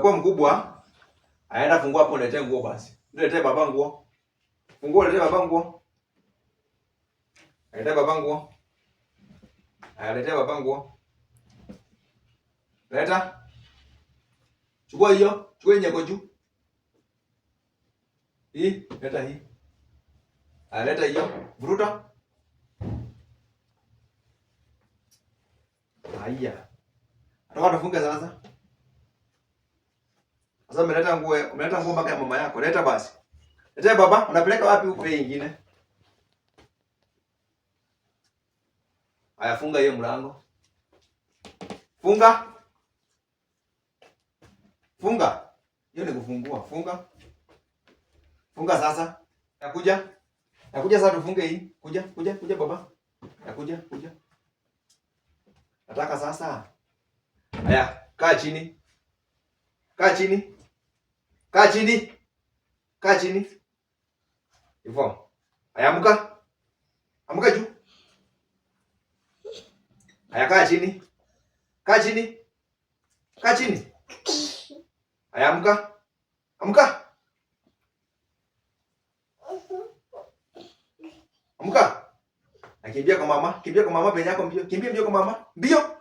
umekuwa mkubwa. Aenda fungua hapo, niletee nguo basi. Niletee baba nguo. Fungua, niletee baba nguo. Niletee baba nguo. Niletee baba nguo. Leta. Chukua hiyo. Chukua yenye iko juu. Hii, leta hii. Leta hiyo. Vuruta. Haya. Nataka tufunge sasa. Sasa umeleta nguo mpaka ya mama yako. Leta basi. Leta baba, unapeleka wapi huko hii nyingine? Haya, funga hiyo mlango. Funga. Funga. Hiyo ni kufungua. Funga. Funga sasa. Nakuja. Nakuja sasa tufunge hii. Kuja baba. Nakuja. Nataka sasa. Haya, kaa chini. Kaa chini. Kaa chini. Kaa chini. Hivyo. Haya, amka. Amka juu. Haya, kaa chini. Kaa chini. Kaa chini. Haya, amka. Amka. Amka. Kimbia kwa mama penye yako mbio. Kimbia mbio kwa mama. Mbio.